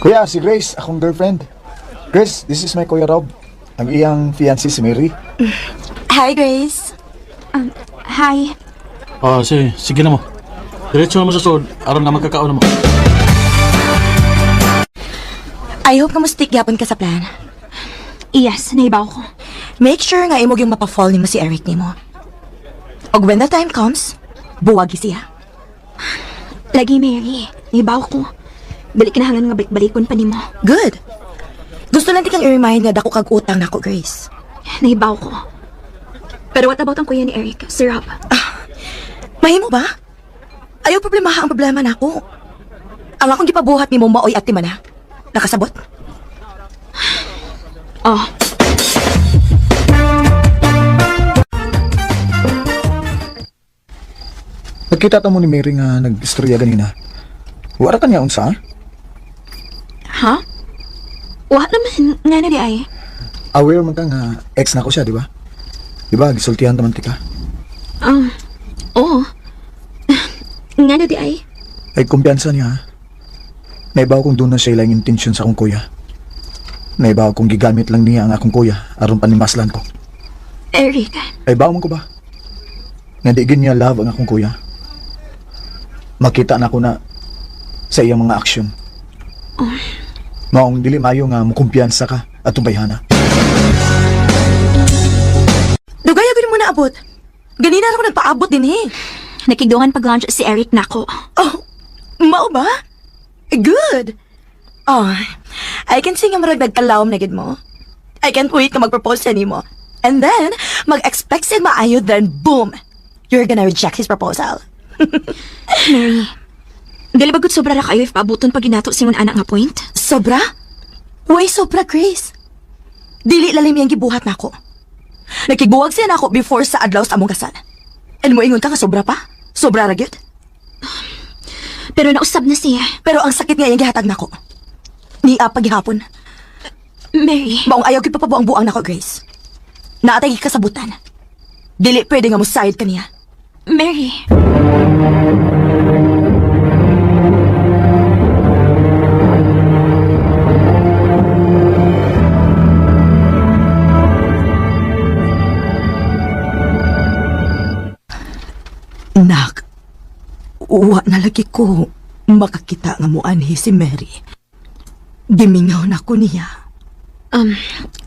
Kuya, si Grace, akong girlfriend. Grace, this is my Kuya Rob. Ang iyang fiancé si Mary. Hi, Grace. Hi. Sige na mo. Diretso na mo sa sod, aron nga magkakaon na mo. I hope kamustik yapon ka sa plan. Yes, naibaw ko. Make sure nga imog yung mapafall ni mo si Eric ni mo. Og when the time comes, buwagi siya. Lagi, Mary. Naibaw ko. Balik na hangan nga balik-balikon pa ni mo. Good. Gusto lang di kang i-remind nga dako kag utang nako, Grace. Naibaw ko. Pero what about ang kuya ni Eric, si Rob? Mahimo ba? Ayaw problemaha ang problema nako. Ang akong gipabuhat ni mo maoy at timana. Nakasabot? Oh, Nagkita ta mo ni Mary nga nag-istorya ganina. Wala ka niya unsa? ha? Wa naman nga na di ay. Aware man ka nga ex na ko siya, di ba? Di ba, gisultihan taman tika. Oo. Nga na di ay. Ay kumpiyansa niya. Naibaw kong doon na siya ilang intensyon sa akong kuya. Naibaw kong gigamit lang niya ang akong kuya aron panimaslan ko. Eric, Ay bawo man ko ba? Nga di gid niya love ang akong kuya. Makita na ko na sa iyang mga aksyon. Maong dili mayo nga mukumpiyansa ka at tumbayhana. Dugay agad mo na abot. Ganina ako nagpaabot din eh. nakigduhan pag-lunch si Eric nako. Oh, mao ba? Good. Oh, I can see nga marag nagkalawom na gid mo. I can't wait na mag-propose sa nimo. And then, mag-expect siya maayo, then boom! You're gonna reject his proposal. Mary, dili ba gud sobra ra kayo if paabuton pag ginato singon anak nga point? Sobra? Way sobra, Grace. Dili lalim yang gibuhat nako. Nakigbuwag siya nako before sa adlaw sa among kasal. And mo ingon ka nga sobra pa? Sobra ra gyud. Pero nausab na siya. Pero ang sakit nga yung gihatag nako. Ni paghihapon. Mary, Maong ayaw gyud papabuang buang nako, Grace. Naatay kasabutan. Dili pwede nga mo side ka niya. Mary. Nak, uwa na lagi ko makakita nga mo anhi si Mary. Gimingaw na ko niya.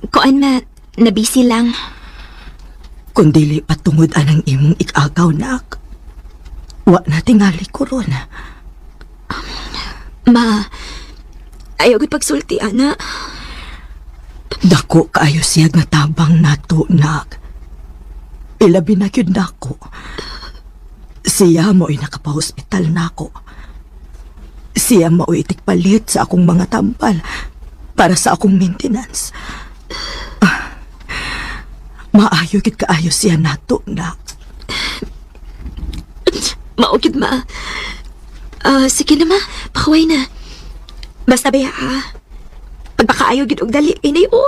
Kuan na busy lang. Kung dili patungod anang imong ikagaw, nak. Wa na tingali ko ron. Ma, ayaw gud pagsulti, ana. Dako kaayo siya nga tabang nato, nak. Ilabi na yun nako. Siya mo'y nakapahospital nako. Siya mo'y itikpalit sa akong mga tambal para sa akong maintenance. Maayo gid kaayo siya nato, nak. Maugid, ma. Sige na, ma. Pakaway na. Basta ba, ha? Pagpakaayo gid og dali, inay, oh.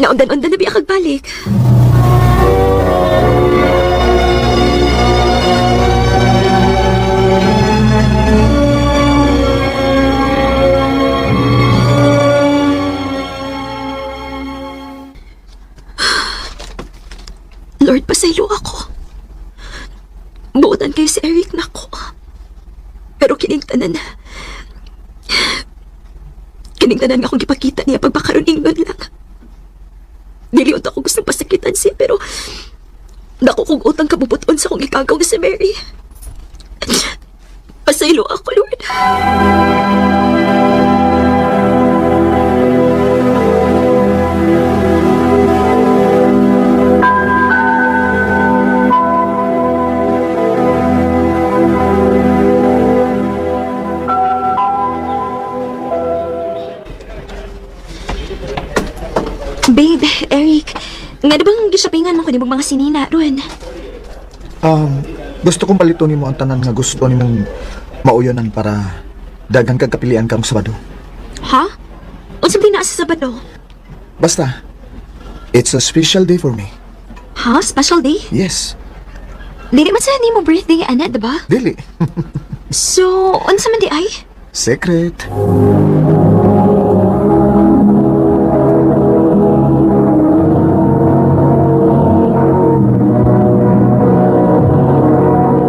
Naundan-undan na biya kagbalik. Lord, pasaylo ako. Buotan kayo si Eric nako. Pero kining tanan nga akong gipakita niya pagpakaroon ingon lang. Dili unta ako gustong pasakitan siya, pero dako kong utang kabubuton sa akong ikagaw na si Mary. Pasaylo ako, Lord. Babe, Eric, nga di bang gisapingan mo ko di mga sinina ron? Gusto kong palito nimo ang tanan nga gusto nimong mauyonan para daghang kag kapilian karong Sabado. Ha? Unsang di naa sa Sabado? Basta, it's a special day for me. Ha? Special day? Yes, Dili man sa ni mo birthday, ana, diba? dili. So, unsa man di ay? Secret.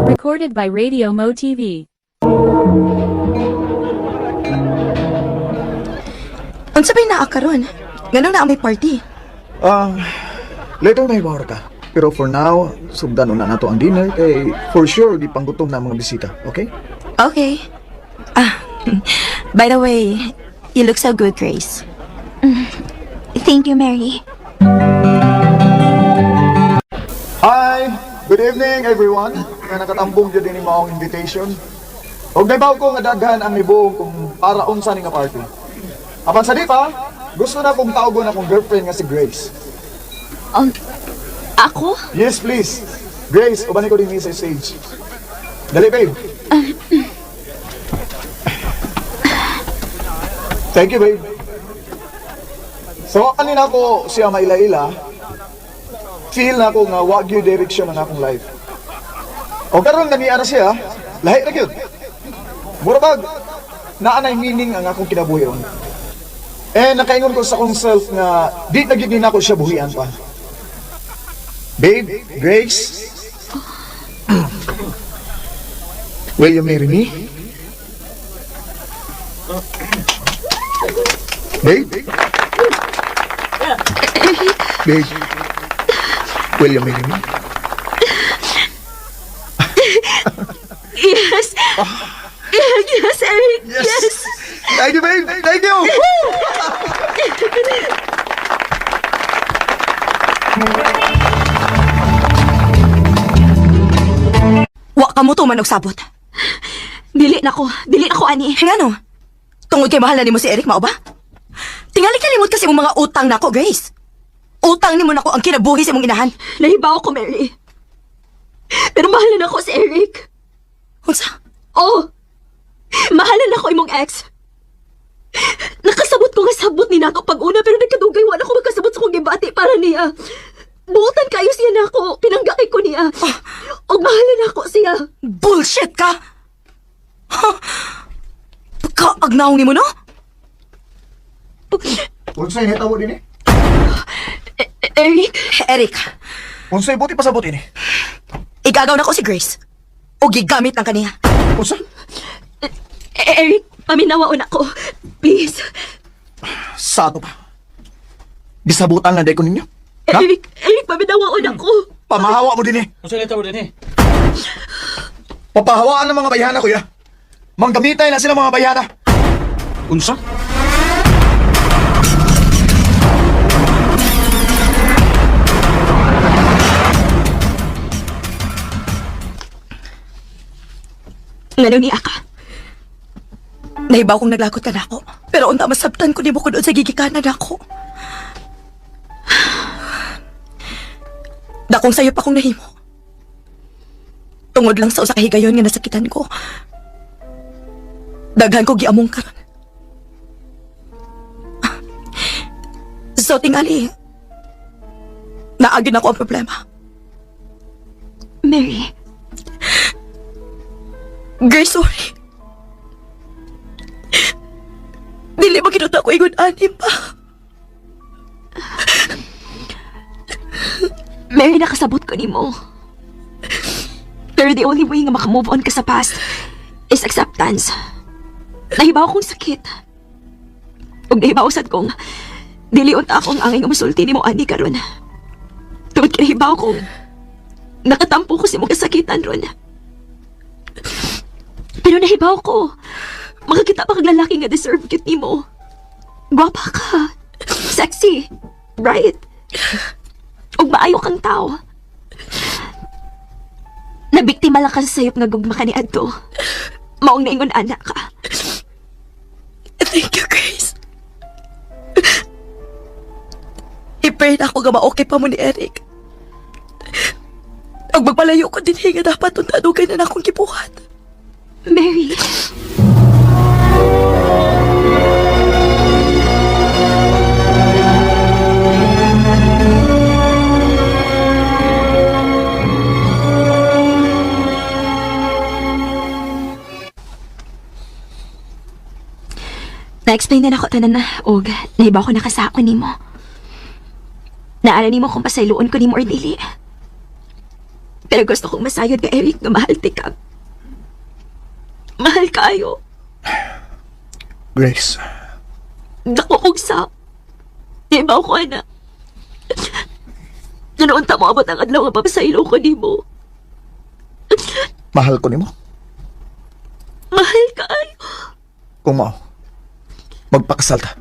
Recorded by Radio Mo TV. Unsa bay naa karon? Ganun na ang may party. Later may bawar ka. Pero for now, sugdan na nato ang dinner kay for sure di panggutom na ang mga bisita, okay? Okay. By the way, you look so good, Grace. Thank you, Mary. Hi! Good evening, everyone. Nga nakatambong dyan din ang invitation. Huwag na ibaw ko nga daghan ang nibuong kung para unsa ni nga party. Apan sa di pa, gusto na kong tawgon akong girlfriend nga si Grace. Ako? Yes, please. Grace, ubanin ko din sa stage. Dali, babe. Thank you, babe. So, kanina ko siya maila-ila, feel na ko nga wag yung direction ng akong life. O karon naniya na siya, lahi na yun. Murabag, naanay meaning ang akong kinabuhi ron. Nakaingon ko sa akong self nga di nagiging ako siya buhian pa. Babe, Grace, will you marry me? Babe? Babe, will you marry me? Yes. Yes, Eric. Yes. Thank you, babe. Thank you. Wa ka mo tuman og sabot. Dili na ko, ani. Ngano? Tungod kay mahal na nimo si Eric mao ba? Tingali kalimot kasi mong mga utang nako, Grace. Utang nimo nako ang kinabuhi sa imong inahan. Nahibaw ko, Mary. Pero mahalan ako si Eric. Unsa? Oh, mahalan ako imong ex. Nakasabot ko nga sabot ni nato pag-una pero nagkadugay wala ko magkasabot sa kong gibati para niya. Buotan kayo siya na ako, pinanggakay ko niya. O mahalan ako siya. Bullshit ka! Pagkaagnaw ni mo, no? Unsay nitawo din eh? Eric, Eric, Unsay buti pa sa buti ni? igagaw na ko si Grace. O gigamit ng kaniya. Unsa? Eric, paminawaon ako. Please. Sa ato pa. Gisabutan lang day ko ninyo. Ha? Eric, paminawaon ako. Pamahawa mo din eh. Kung saan ito din eh. Papahawaan ng mga bayana, kuya. Manggamitay na sila mga bayana. Unsa? Ngano ni Aka? Nahibaw kong naglakot ka na ako. Pero unta masabtan ko ni mo ko doon sa gigikanan ako. Dakong sayo pa kong nahimo. Tungod lang sa usa ka higayon nga nasakitan ko. Daghan ko giamong karon. So tingali, naagin ako ang problema. Mary, Grace, sorry. Dili ba kinuta ko ingon anim pa? Mary, nakasabot ko ni mo. Pero the only way nga makamove on ka sa past is acceptance. Nahibaw kong sakit. Ug nahibaw sad kong dili unta akong angay nga musulti ni mo ani karon. Tungod kay nahibaw kong nakatampo ko sa mong kasakitan ron. Pero nahibaw ko, makakita pa kag lalaki nga deserve cute ni mo. Gwapa ka, sexy, bright, ug maayo kang tao. Nabiktima lang ka sa sayop nga gugma ka ni Adto. Maong naingon anak ka. Thank you, Grace. I-pray na ako nga ma-okay pa mo ni Eric. Ang magpalayo ko din nga dapat untadugay na akong kibuhat. Mary, Na-explain na ako tanan na, og nahibaw ko nakasako ni mo. Naala ni mo kung pasayloon ko ni mo or dili. Pero gusto kong masayod ka, Eric, nga mahal ti ka. Mahal kayo. Grace, Dako kong sa. Nahibaw ko, ana. Ganoon ta mo abot ang adlaw nga papasaylo ko ni mo. mahal ko nimo. Mahal kayo. Kung mao, magpakasal ta.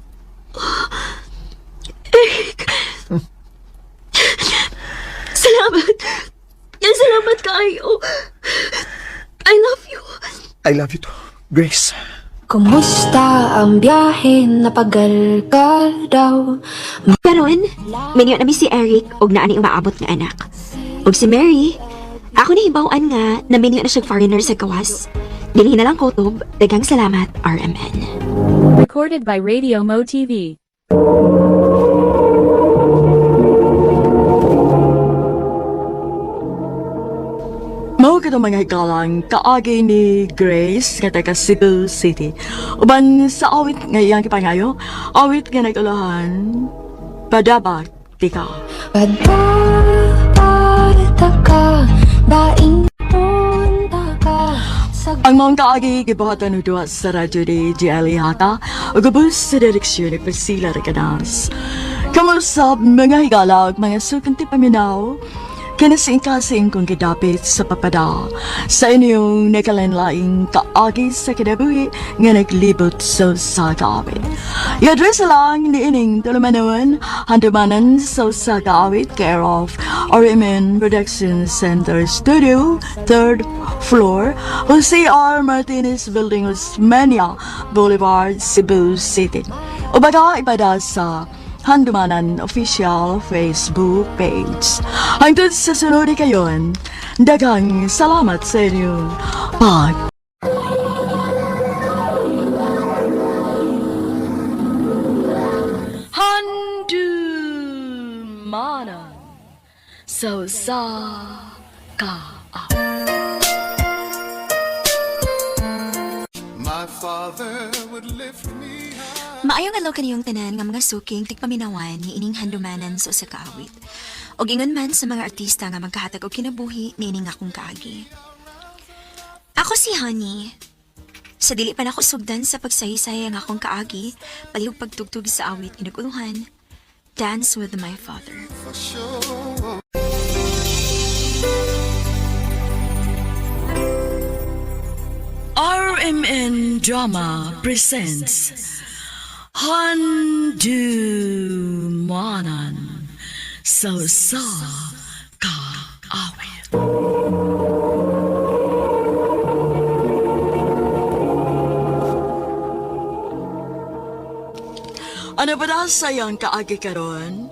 Salamat. Salamat kayo. I love you. I love you too, Grace. Kumusta ang biyahe? Napagal ka daw. Karon, minyo namin si Eric og naa ni umaabot nga anak. Og si Mary, ako ni hibaw-an nga na minyo na siya foreigner sa gawas. Dili na lang kutob, daghang salamat, RMN. Recorded by Radio Mo TV. Mao ka mga hikalang kaagi ni Grace nga taga Cebu City. Uban sa awit nga iyang kipangayo, awit nga nagulahan, padabak tika. Padata ka, daing punta ka sa Ang mga kaagi gibuhatan ng duwa sa radyo ni GLE Hata, o gabos sa direksyon ni Priscilla Regadas. Kamusta mga higalag, mga sukanti paminaw, kinasing-kasing kong gidapit sa papada sa inyong nakalanlaing kaagi sa kinabuhi nga naglibot sa sagawit. I-address lang ni ining tulumanawan handumanan sa sagawit care of RMN Production Center Studio, 3rd floor, Jose R. Martinez Building, Osmeña Boulevard, Cebu City. O baga ipada sa Handumanan Official Facebook page. Hangtod sa sunod kayon, daghang salamat sa inyong pag. Handumanan sa ka. My father would lift me high. Maayong adlaw kaniyong tanan nga mga suking tigpaminawan ni ining handumanan sa usa ka awit. Og ingon man sa mga artista nga magkahatag og kinabuhi ni ining akong kaagi. Ako si Honey. Sa dili pa nako sugdan sa pagsaysay ang akong kaagi, palihog pagtugtog sa awit inuguluhan, Dance with My Father. For sure. RMN Drama presents Handumanan sa ka awit. Ano ba na sayang kaagi karon?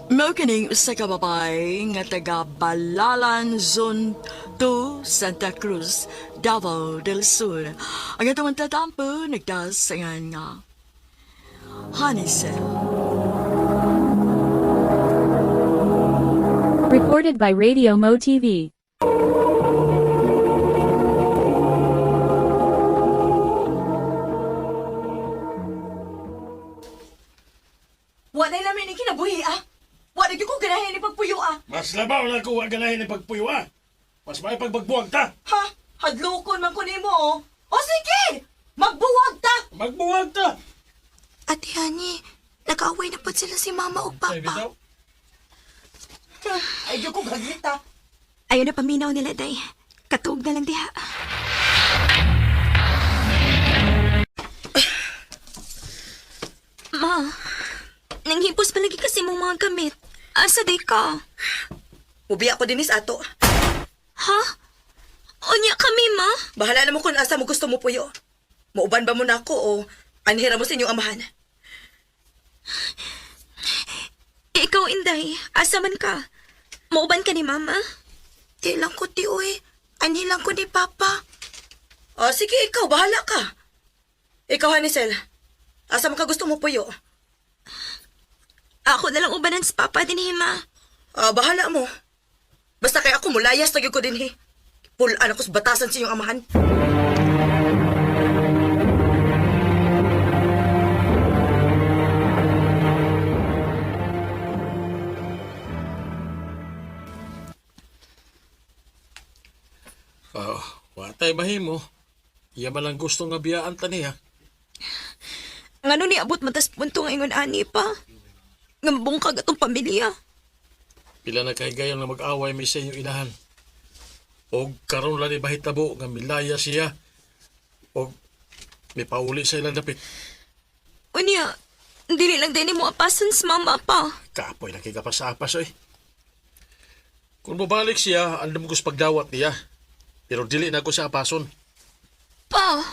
Mao kining usa ka babay nga taga Balalan Zone 2, Santa Cruz, Davao del Sur. Ang atong tatampo nagdasangan nga Hanisel. Recorded by Radio Mo TV. Wa na lamin ni kinabuhi ah. Wa na gyud ko ganahan ni pagpuyo ah. Mas labaw na ko ganahin ni pagpuyo ah. Mas may pagbagbuwag ta. Ha? Hadlokon man ko nimo. O sige, magbuwag ta. Magbuwag ta. Ate Honey, nag-away na po sila si Mama o Ay, bitaw. Ay gyud ko gagita. Ayaw na paminaw nila, day. Katuog na lang diha. Ma, nanghipos palagi kasi mong mga gamit. Asa day ka? Ubi ako dinis ato. Ha? Unya kami, ma? Bahala na mo kung asa mo gusto mo puyo. Mauban ba mo na ako o anhira mo sa inyong amahan? Ikaw, Inday, asa man ka? Mauban ka ni Mama? Di lang ko ti uy. Anhi lang ko ni Papa. O sige, ikaw, bahala ka. Ikaw, Hanisel. Asa man ka gusto mo puyo? Ako na lang ubanan sa Papa din, Ma. Bahala mo. Basta kay ako mulayas na gyud ko din he. Pulaan ako sa batasan sa inyong amahan. Watay mahimo. Iya ba lang gusto nga biyaan ta niya? Ngano ni abot matas punto nga ingon ani pa? Nga mabungkag atong pamilya. Pila na kay gayon na mag-away mi sa inyong inahan. O karon lang ni bahitabo nga milaya siya. O may pauli sa ilang dapit. Unya, dili lang din mo apasan sa mama pa. Kapoy na kay kapasapas oy. Kung babalik siya, andam ko sa pagdawat niya. Pero dili na ko sa apason. Pa!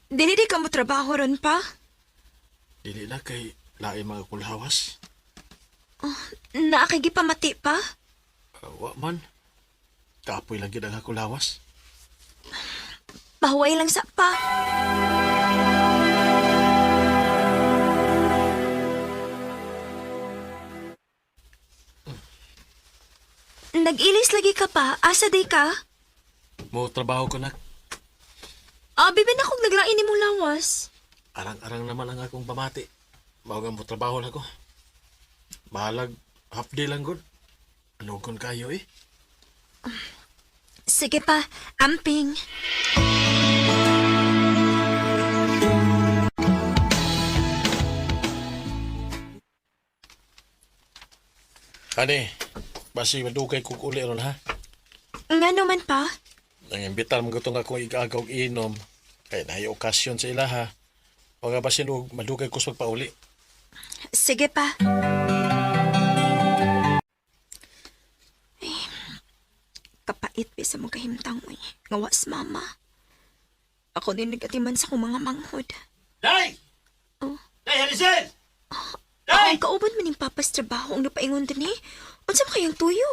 Dili di ka mo trabaho ron pa? Dili na kay lain mga kulhawas. Nakakagipamati pa? Wa man. Kapoy lang gid ang kulhawas. Pahuway lang sa pa. Nag-ilis lagi ka pa? Asa day ka? Mo trabaho ko na. Bibin akong naglain ni mong lawas. Arang-arang naman ang akong pamati. Mao mo trabaho na ko. Bahalag half day lang gud. Ano kon kayo eh? Sige pa, amping. Kani, basi madugay kog uli ron ha. Nga naman pa? Nangimbitar mo gutong akong igagaw inom. Kaya nahay okasyon sa ila ha. O nga basin og madugay ko sa pagpauli. Sige pa. Kapait pa sa mga kahimtang mo ngawas mama. Ako din nagatiman sa kong mga manghod. Day! Oh. Day, Hanisel! Ako ang kauban man yung papas trabaho ang napaingon din eh. Unsa man kayang tuyo?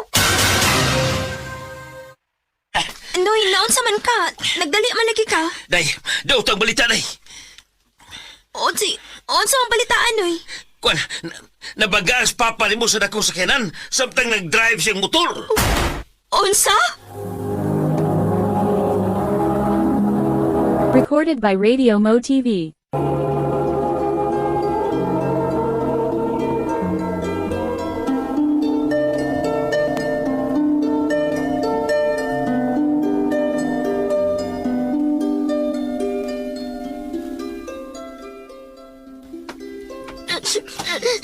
Noy, naunsa man ka? Nagdali man lagi ka? Day, daw tang balita, Day! Unsa man balitaan, Noy? Kwan, nabagas papa ni mo sa dakong sakyanan samtang nag-drive siyang motor. Unsa? Recorded by Radio Mo TV.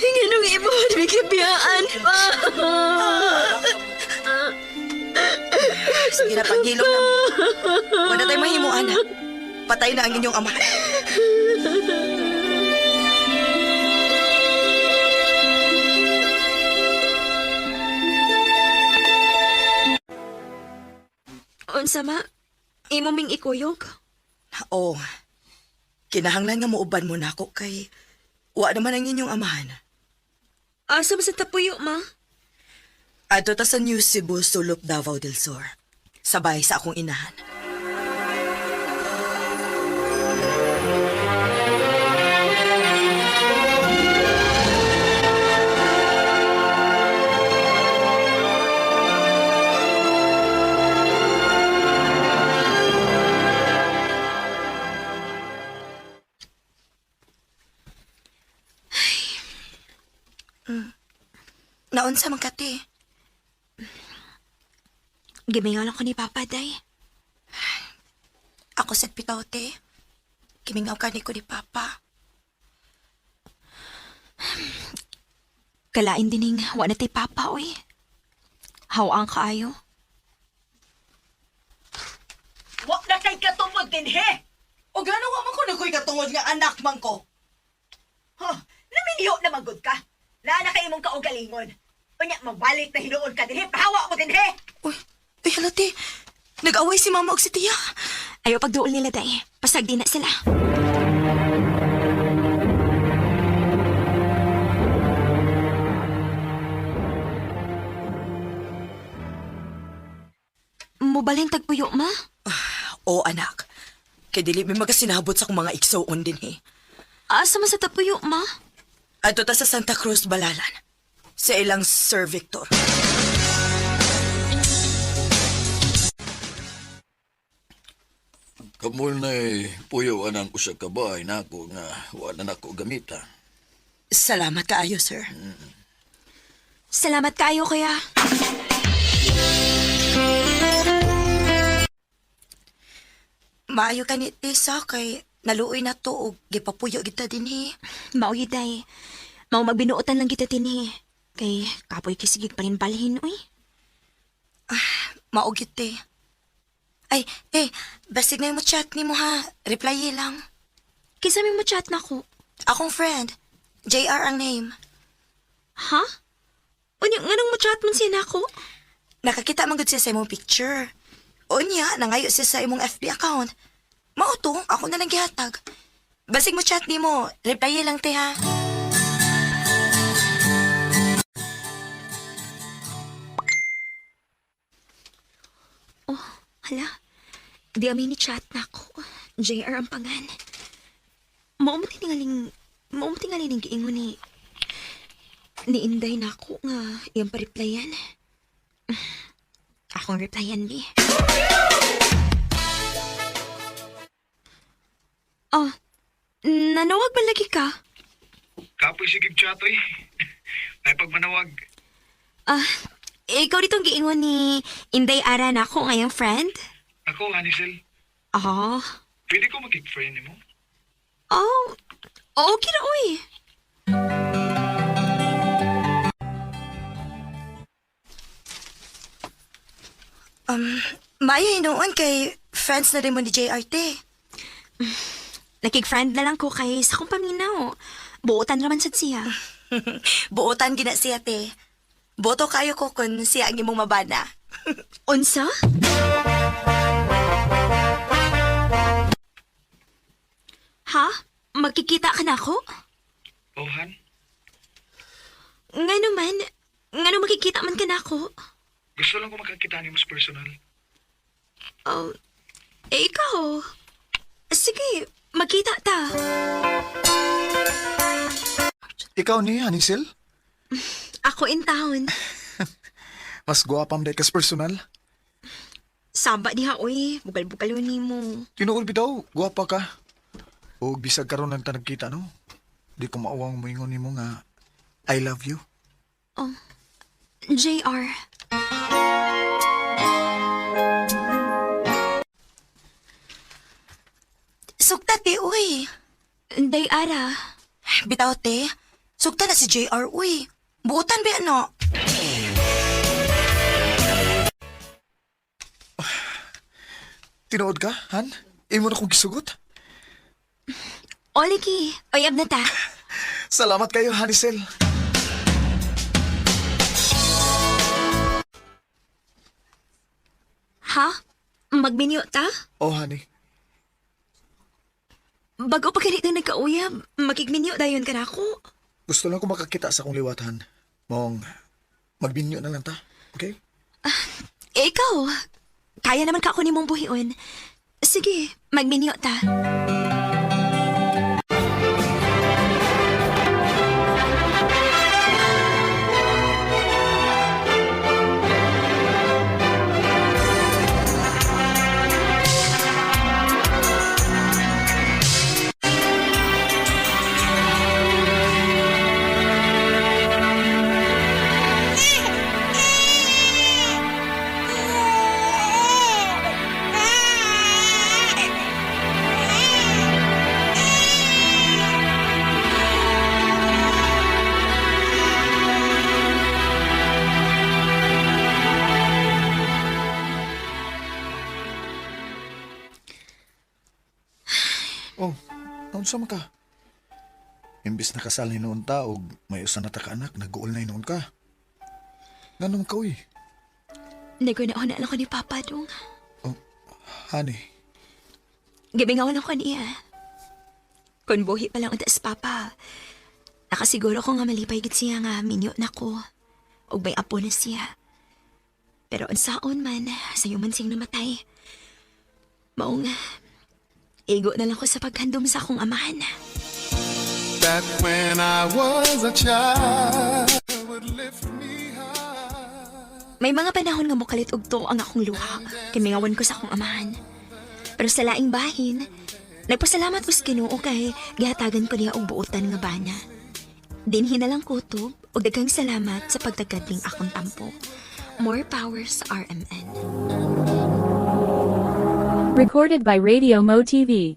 Ganong ibo, bigibiyaan pa. Sige na, paghilom na mo. Wala tayo mahimo, anak. Patay na ang inyong ama. Unsa ma? Imo ming ikuyog? Oo. Kinahanglan nga muuban mo na ako kay wa naman ang inyong amahan. Asa ba sa tapuyo, ma? Ato ta sa New Cebu, Sulok, Davao del Sur. Sabay sa akong inahan. Naunsa man kati? Gimingaw lang ko ni Papa, day. Ako sa pitaote. Kimingaw ka ni ko ni Papa. Kalain dining wa na tay Papa, oy. Hawaan kaayo. Wa na kay katungod din, he! O gano'n wa man ko nagoy katungod nga anak man ko. Naminyo na magod ka. Naana kay imong kaugalingon. Unya, mabalik na hinuon ka dinhi. Pahawa mo dinhi. Uy, halati. Nag-away si Mama og si Tia. Ayaw pagduol nila, day. Pasag di na sila. Mubaling tagpuyo, ma? Oo, anak. Kay dili may magasinabot sa akong mga igsoon din, he. Asa man sa tapuyo, ma? Ato ta sa Santa Cruz, Balalan. Sa ilang Sir Victor. Kamul na puyo anang usa ka bahay na ako nga wala na ako gamita. Salamat kaayo, sir. Salamat kayo, kuya. Maayo ka ni Tessa kay naluoy na to og gipapuyo kita dinhi. Mao yun, day. Mao magbinuotan lang kita tinhi. Kay kapoy kisigig pa rin balhin, uy. Mao gyud te. Ay, basig na yung mo chat ni mo ha. Reply lang. Kisa may mo chat na ko. Akong friend. JR ang name. Ha? Unya, nganong mo chat man siya na ako? Nakakita man gud siya sa imong picture. Unya, nangayo siya sa imong FB account. Mao to, ako na lang gihatag. Basig mo chat ni mo, reply lang te ha. Oh, hala. Di kami ni chat na ako. JR ang pangan. Mao mo tingaling giingon ni Inday na ako nga iyang pa-replyan. Akong replyan, bi. Oh, nanawag ba lagi ka? Kapoy sigig chat oy. Ay pagmanawag. Ikaw ditong giingon ni Inday Ara na ako ngayong friend? Ako, Hanisel. Oh. Pwede ko mag-friend mo? Oh, okay na, uy. Maya hinuon kay friends na rin mo ni JRT. Nakig-friend na lang ko kay sa kong paminaw. Buotan naman sad siya. Buotan gina siya te. Boto kayo ko kung siya ang imong mabana. Unsa? Ha? Magkikita ka na ako? Han? Nga naman, magkikita man ka na ako? Gusto lang ko makakita ni mas personal. Oh, ikaw? Sige, magkita ta. Ikaw ni Hanisel? Ako in town. Mas guwapam day kas personal. Saba diha, uy. Bugal-bugal yun ni mo. Tinuol bitaw, guwapa ka. O bisag karon lang ta nagkita no. Di ko maawang moingon nimo nga I love you. Oh, JR. Sugta te, uy. Day Ara. Bitaw te, sugta na si JR, uy. Buotan ba ano? Tinuod ka, Han? Imo na kong gisugot? Oligi, oyab na ta. Salamat kayo, Hanisel. Ha? Magminyo ta? Oh, honey. Bago pa ganito nagkauyab, makigminyo dayon ka na ako. Gusto lang ko makakita sa akong liwatan. Mong magbinyo na lang ta, okay? Ikaw, kaya naman ka ako ni mong buhion. Sige, magminyo ta. Oh, naon sa ka? Imbis na kasal ni noon ta og may usa na ta ka anak, nag-uol na noon ka. Nganong ka, uy? Nagunaon na ko ni Papa dong. Oh, honey. Gibingawan ako niya. Kung buhi pa lang unta sa Papa, nakasiguro ko nga malipay gid siya nga minyo na ko. Og may apo na siya. Pero unsaon man, sayo man siyang namatay. Maong, igo na lang ko sa paghandom sa akong amahan. That when I was a child would lift me high. May mga panahon nga mokalit og to ang akong luha, kay mingawan ko sa akong amahan. Pero sa laing bahin, nagpasalamat ko sa Ginoo kay gihatagan ko niya og buotan nga bana. Dinhi na lang kutob og daghang salamat sa pagtagadling akong tampo. More power sa RMN. Recorded by Radio Mo TV.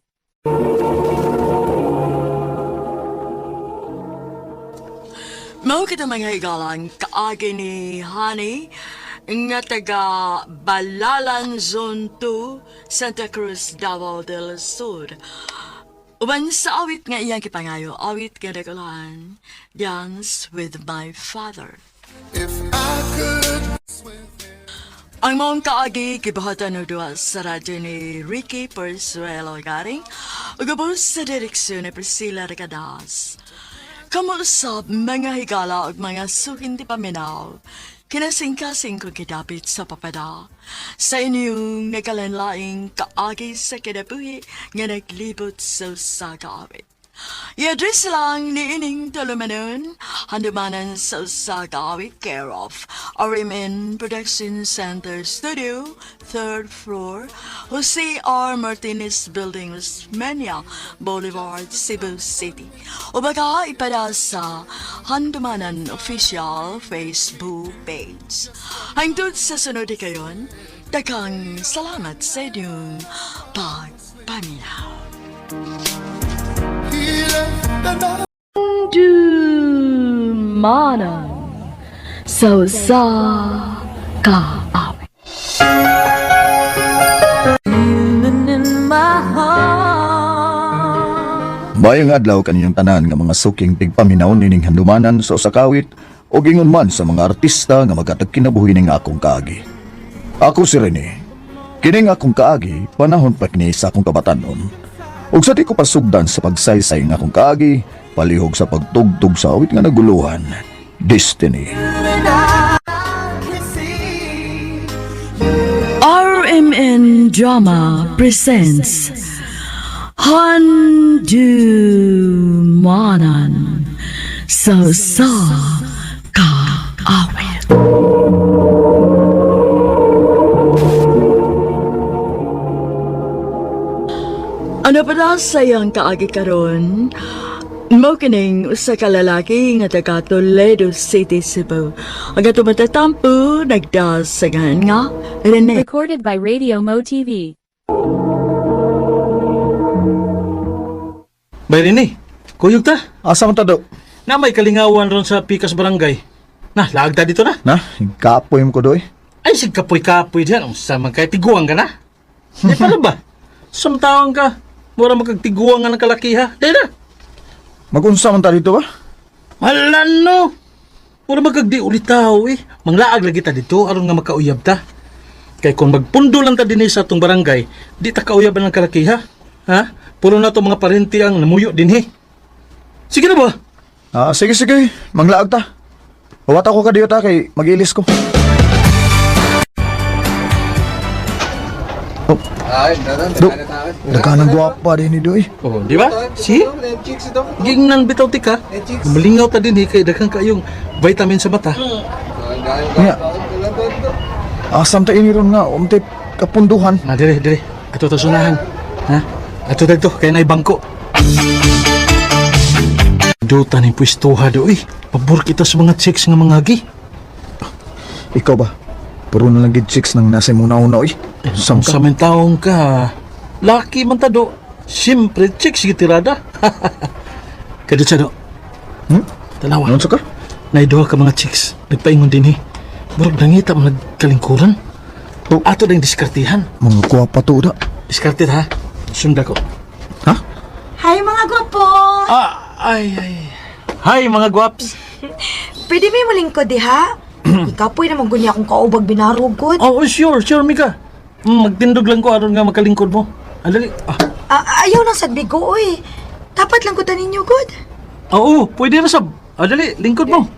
Mao kita mga higalan, kaagi ni Honey, nga taga Balalan Zone 2, Santa Cruz, Davao del Sur. Uban sa awit nga iyang kipangayo, awit nga nagalan, Dance with My Father. If I could Ang mong kaagi, kibahatan ng duwa sa radyo ni Ricky Persuelo Garing, ugabos sa direksyon ni Priscilla Ricadas. Kamusap mga higala at mga sukin di paminaw, kinasing-kasing ko kidapit sa papada, sa inyong nagalanlaing kaagi sa kinabuhi nga naglibot sa kaawit. I-address lang ni ining tulumanon, handumanan sa Usagawit care of RMN Production Center Studio, 3rd floor, Jose R. Martinez Building, Osmeña Boulevard, Cebu City. O baka ipada sa handumanan official Facebook page. Hangtod sa sunod kayon, daghang salamat sa inyong pagpaminaw. Dumanan sa kaawit. Mayang adlaw kaninyong tanan nga mga suking pigpaminaw nining handumanan sa usakawit o gingon man sa mga artista nga magatag kinabuhi ning akong kaagi. Ako si Rene. Kining akong kaagi panahon pa kini sa akong kabatanon. Ug sa di ko pasugdan sa pagsaysay ng akong kaagi, palihog sa pagtugtog sa awit nga naguluhan, Destiny. RMN Drama presents Handumanan sa kaawit. Ano pa na sayang kaagi karon? Mao kining usa ka lalaki nga taga Toledo City, Cebu. Ang ato matatampo nagdasagan nga Rene. Recorded by Radio Mo TV. Bay ni, kuyog ta. Asa man ta do? Na may kalingawan ron sa Pikas Barangay. Na, laagta dito na. Na, kapoy mo ko doy. Ay, sig kapoy-kapoy dyan. Sa mga kay tiguang ka na. Di pala ba? Samtawang ka. Mura magkagtiguang nga ng kalakiha. Di na. Magunsa man ta dito ba? Malan no. Mura magkagdi ulit tao eh. Manglaag lagi ta dito aron nga makauyab ta. Kay kung magpundo lang ta din sa atong barangay, di ta kauyaban ng kalakiha. Ha? Puro na to mga parenti ang namuyo din eh. Sige na ba? Sige. Manglaag ta. Bawat ako ka diyo ta kay mag-ilis ko. Oh. Do, nagkanang guwapa din ni Doy. Oh, di ba? Si? Gingnan bitaw tika. Malingaw ta din eh kay daghang kayong vitamin sa mata. Nga. Asam ta ini ron nga, umtip kapunduhan. Dire. Ato ta sunahan. Ha? Ato dagto kay nay bangko. Duta ni pwestuha do eh. Pabor kita sa mga chicks nga mga agi. Ikaw ba? Puro na lang gid chicks nang nasa muna-una eh. Sa taong ka. Laki man ta do. Siyempre chicks gitirada. Kadto sa do. Tanawa. Ano sa ka? Naiduha ka mga chicks. Nagpaingon din eh. Murag nangita mo nagkalingkuran. Oh. Ato na yung diskartihan. Mga guwapa to da. Diskartit ha? Sunda ko. Ha? Hi mga gwapo! Ay. Hi mga gwaps. Pwede may malingkod ha? Ikaw po'y naman gunya akong kaubag binarugod. Oh, sure, Mika. Magtindog lang ko aron nga makalingkod mo. Andali. Ayaw nang sadbigo, oy. Dapat lang ko tanin niyo, good. Oo, pwede na sab. Andali, lingkod mo.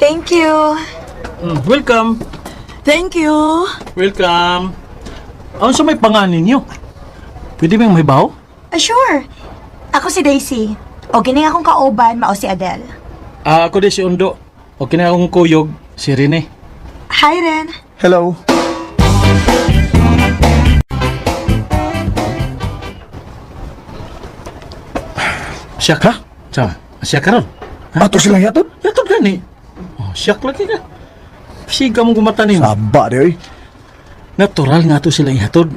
Thank you. Welcome. Thank you. Welcome. Ano sa may panganin niyo? Pwede ba yung may baho? Sure. Ako si Daisy. O gining akong kauban, mao si Adele. Ako din si Undo. O kina akong kuyog, si Rene. Hi, Ren. Hello. Siya ka? Sa, siya ka ron? Ato silang yatod? Yatod gani. Oh, siyak lagi ka. Siga mong gumata ni mo. Saba di oy. Natural nga to sila ihatod.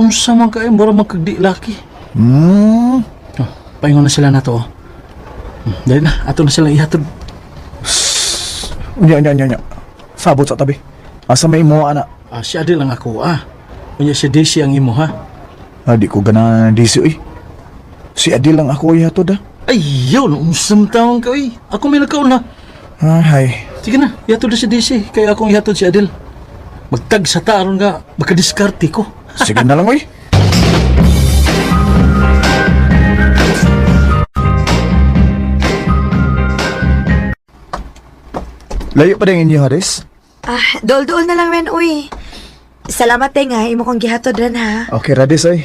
Unsa man kayo, mura magkagdi laki. Hmm. Oh, paingon na sila na to. Oh. Dahil na, ato na sila ihatod. Nya. Sabot sa tabi. Asa may mo ana? Si Adil lang ako, Kunya si Daisy ang imo, ha? Di ko gana disi oy. Si Adil lang ako yatod Ay, yun, unsam taong ka, Ako may nagkaon, ha? Ay. Sige na, ihatod na si Daisy. Kaya akong ihatod si Adil. Magtag sa taron nga, makadiskarte ko. Sige na lang oy. Layo pa rin inyo, Haris? Dol-dol na lang rin, uy. Salamat nga, imo kong gihatod rin, ha? Okay, Radis, oy.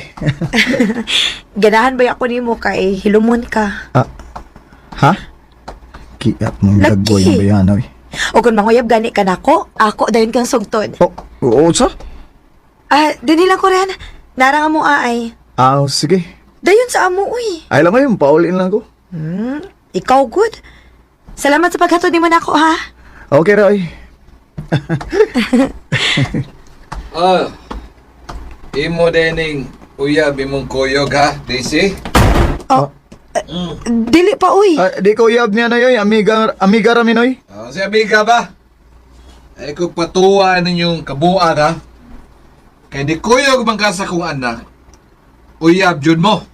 Ganahan ba ako ni mo kay hilumon ka? Ha? Kiyat mong Laki. dagboy ng bayan, oy. O kung manguyab gani ka nako, ako dayon kang sugtod. Oo, sa? Dinilang ko rin. Narang mo ay. Sige. Dayon sa amo, uy. Ay lang ngayon, paulin lang ko. Ikaw good. Salamat sa paghatod ni mo nako, ha? Okay, Roy. Imo dining uyab imong kuyog ha, Daisy? Dili pa, uy. Di ko yab niya na yoy, amiga ramin, oy. Si amiga ba? Ay kung patuwa ninyong kabuan ha. Kaya di kuyog man ka sa kong anak. Uyab jud mo.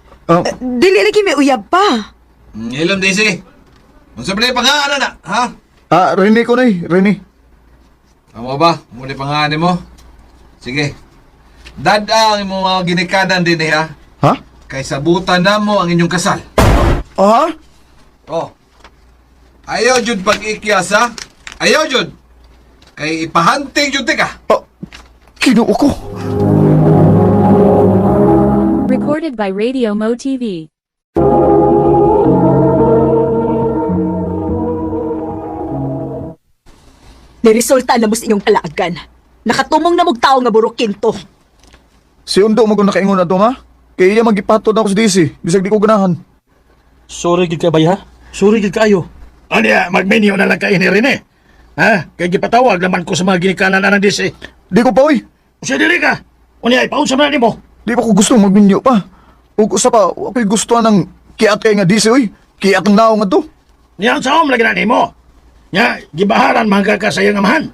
Dili lagi may uyab pa. Ilom Daisy. Unsa ba na pangalan na, ha? Rini ko na, Rini. Amo ba? Muli pangalan mo? Sige. Dadang imong mga ginikanan din ha. Ha? Kay sabutan na mo ang inyong kasal. Ha? Oh. Ayaw jud pag-ikyas ha? Ayaw jud. Kay ipahanting jud ka. Kinuo ko. Recorded by Radio Mo TV. Niresulta na mo sa inyong kalagan. Nakatumong na mong tao nga burukin to. Si Undo mo kung nakaingon na to, ha? Kaya iya magipatod ako sa DC. Bisag di ko ganahan. Sorry gid ka bay, ha? Sorry gid kayo. Anya, mag-menu na lang kayo ni Rene. Ha? Kaya gipatawag naman ko sa mga ginikanan na ng DC. Di ko pa, oy. Siya dili ka. Unya, ipaunsa man na mo. Di pa ko gusto magminyo pa. Ug usa pa, ako'y gusto ng kiat kay nga DC, oy. Kiat ang naong nga to. Niyan sa lagi na nimo. Nya, gibaharan mga kakasayang amahan.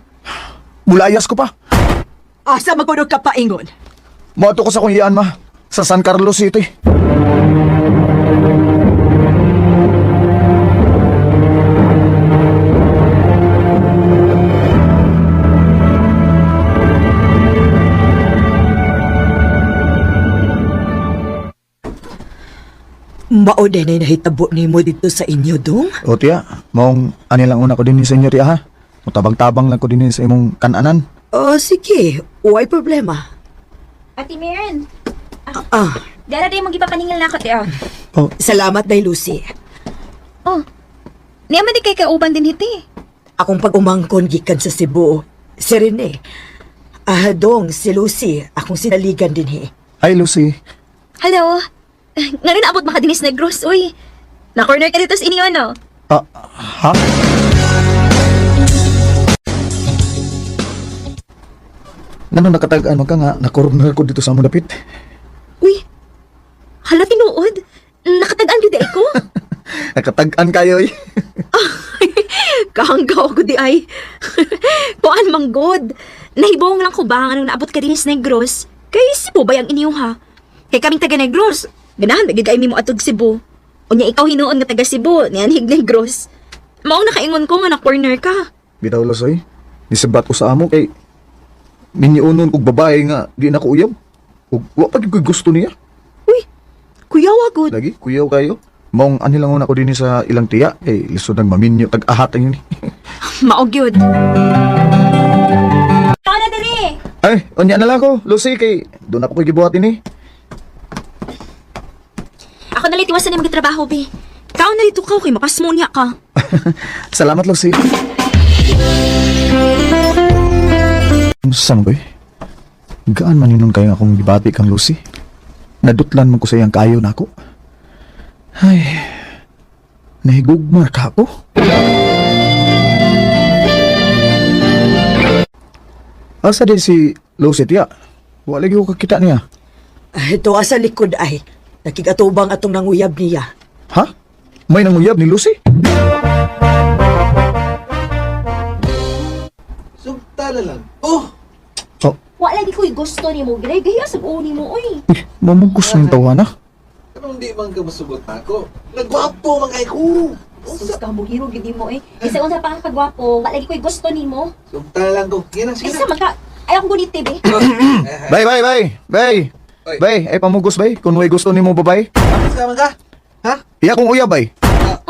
Mulayas ko pa. Asa magudog ka pa ingon? Mato ko sa kong iyaan, ma. Sa San Carlos City. Mao din ay nahitabo ni mo dito sa inyo, Dong? O tiya, maong anilang una ko din sa inyo, tiya, ha? Mutabang-tabang lang ko din sa imong kananan. Sige. Huwag problema. Ate Maren, Ah, dara din mong gipapaningil na ako, tiyo. salamat day, Lucy. Oh, niya man di kay kauban din hiti. Akong pag-umangkon gikan sa Cebu. Si Rene. Dong, si Lucy. Akong sinaligan din, he. Hi, Lucy. Hello. Nga rin abot maka dinis negros, uy. Na-corner ka dito sa inyo, no? Ha? Ganun nakatagaan mo ka nga, nakorner ko dito sa mulapit. Uy, hala tinuod. Nakatagaan yun di ko. Nakatagaan kayo, eh. Kahanggaw ko di ay. Kuan manggod. Nahibong lang ko ba nga nung naabot ka dinis negros? Kay Cebu ba yung inyo ha? Kay kaming taga negros. Ganahan, nagigay mo atog Cebu. Unya ikaw hinuon nga taga Cebu, niyan hig negros. Maong nakaingon ko nga na-corner ka. Bitaw lasoy, nisabat ko sa amo kay miniunon kog babae nga di na ko uyab. Ug wa pa gyud ko gusto niya. Uy, kuya wagod. Lagi kuyaw kayo. Maong anilang una ko din sa ilang tiya kay lisod nang maminyo tag-ahat yun. Maog yun. Ikaw na dali. Ay, unya na lang ko, Lucy kay doon ako gibuhatin, eh. Ako nalitiwasan yung magtrabaho, be. Ikaw nalito ka, kay mapasmonya ka. Salamat, Lucy. Saan ba, eh? Gaan man yun kayo akong gibati kang Lucy. Nadutlan mo ko sa iyang kayo na ako. Ay, Nahigugmar ka ako? Asa din si Lucy, tiya? Wala lagi ko kakita niya. Ito asa likod ay. Nakigatubang atong nanguyab niya. Ha? May nanguyab ni Lucy? Sugta na lang. Oh! Wala di ko'y gusto ni mo, Greg. Kaya sa uni mo, oy. Mamugos ng tawa na. Anong di man ka masugot na ako? Nagwapo mga ko! Sus ka mo, hero, gidi mo, eh. Isa unsa pa ka kagwapo. Wala di ko'y gusto ni mo. Sugta na lang ko. Sige na, sige Isa na. man ka. Ayaw ko gunit, TV. Bay! Oy. Bay, ay pamugos bay. Kung may gusto ni mo babay. Sama ka? Ha? Iya kong uyab bay.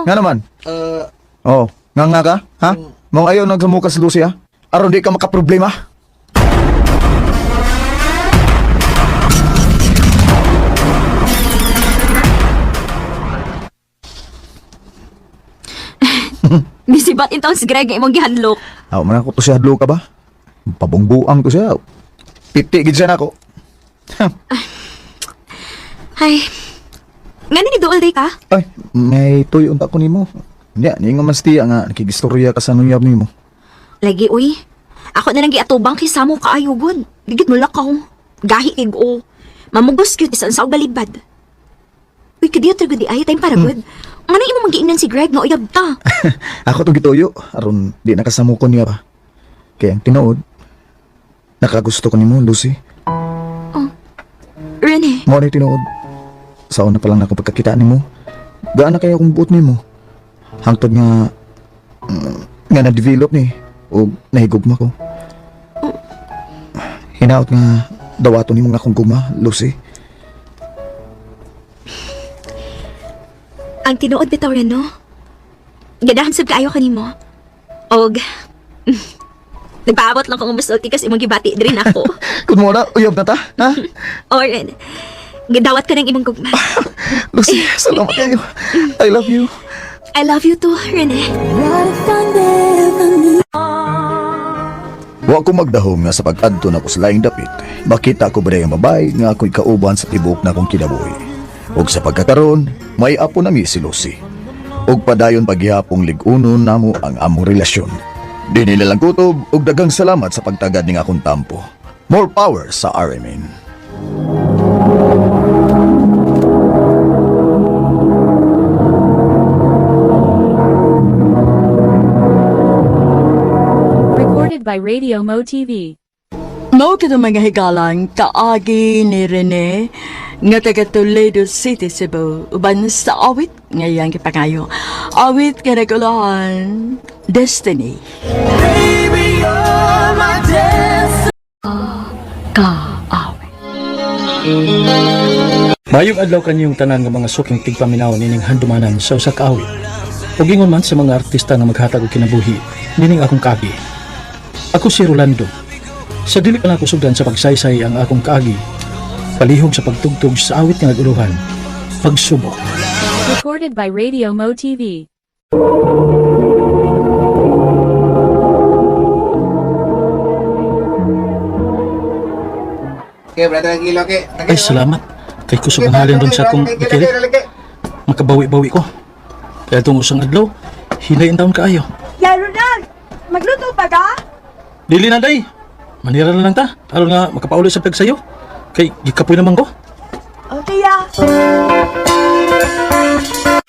Nga naman. Oh, nga ka? Ha? Mong ayaw nagsamukas Lucy ha? Aron di ka makaproblema. Bisibat in taon si Greg imong gihanlok. Aw, man ako to siya hadlo ka ba? Pabungbuang to siya. Piti gid siya nako. Ay. Nga ni dool day ka? Ay, may tuyo unta ko nimo. Nya, ni nga mas tiya nga nakigistorya ka sa nuyab nimo. Lagi, uy. Ako na lang giatubang kay Samo kaayo gud. Digid mo lakaw. Gahi kay go. Mamugos gyud isan sa balibad. Uy, kadiyo tra gud ay time para gud. Ano imo magiingnan si Greg nga uyab ta? Ako to gituyo aron di nakasamukon niya ba. Kaya ang tinuod nakagusto ko nimo, Lucy. Rene, Mo ni tinuod. Sa una pa lang ako pagkakita nimo. Gaan na kaya akong buot nimo. Hangtod nga nga na-develop ni o nahigugma ko. Hinaot nga dawato nimo nga akong guma, Lucy. ang tinuod bitaw rin, no? Gadahan sab kaayo kanimo. Og nagpaabot lang kung umusulti kasi imong gibati diri ako. Kun mo na, uyab na ta, ha? Or gadawat ka ng imong gugma. Lucy, salamat kayo. I love you. I love you too, Rene. Wa ko magdahom nga sa pag-adto na ko sa laing dapit. Makita ko ba ang babae nga ako'y kauban sa tibok na kong kinabuhi. Og sa pagkakaroon, may apo nami si Lucy. Og padayon paghihapong lig-unon namo ang among relasyon. Di nila lang kutob og dagang salamat sa pagtagad ning akong tampo. More power sa RMN. Recorded by Radio Mo TV. Mao kita mga higalang kaagi ni Rene nga taga Toledo City, Cebu. Uban sa awit ngayang kipangayo. Awit nga nagulahan, Destiny. Ka-awit. Mayong adlaw kanyong tanan nga mga suking tigpaminaw nining handumanan sa usa ka awit. Ug ingon man sa mga artista nga maghatag og kinabuhi nining akong kaagi. Ako si Rolando. Sa dili pa na ako sugdan sa pagsaysay ang akong kaagi. Palihog sa pagtugtog sa awit nga naguluhan. Pagsubok. Recorded by Radio Mo TV. Okay, brother, tranquilo, okay. Ay, salamat. Kay kusog ang halin ron sa akong ikili. Makabawi-bawi ko. Kaya itong usang adlaw, hilayin taon kaayo. Ya, Ronald! Magluto pa ka? Dili na day. Manira na lang ta. Aron nga makapaulit sa pagsayo. Kay gikapoy naman ko. Okay, ya.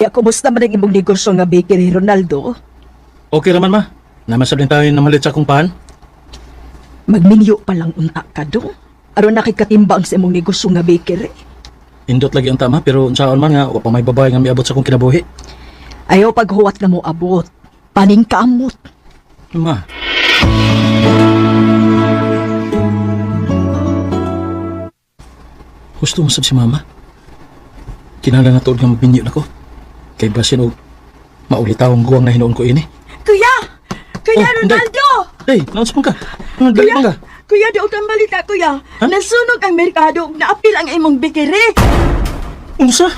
Ya, kumusta man ang imong negosyo nga bakery, Ronaldo? Okay raman ma. Naman sabihin tayo na malit sa akong pahan. Magminyo pa lang unta ka do. Aron nakikatimbang sa imong negosyo nga bakery. Indot lagi ang tama pero unsaon man nga wa pa may babae nga miabot sa akong kinabuhi. Ayaw paghuwat na mo abot. Paning kaamot. Ma. Gusto mo sab si mama? Kinahanglan na tuod nga magbinyo na ko. Kay basin og maulitawang guwang na hinuon ko ini. Kuya! Kuya Oh, Ronaldo! Hey, naunsa man ka? Ano dali man ka? Kuya, di ang balita, kuya. Ha? Nasunog ang merkado ug naapil ang imong bikiri. Unsa?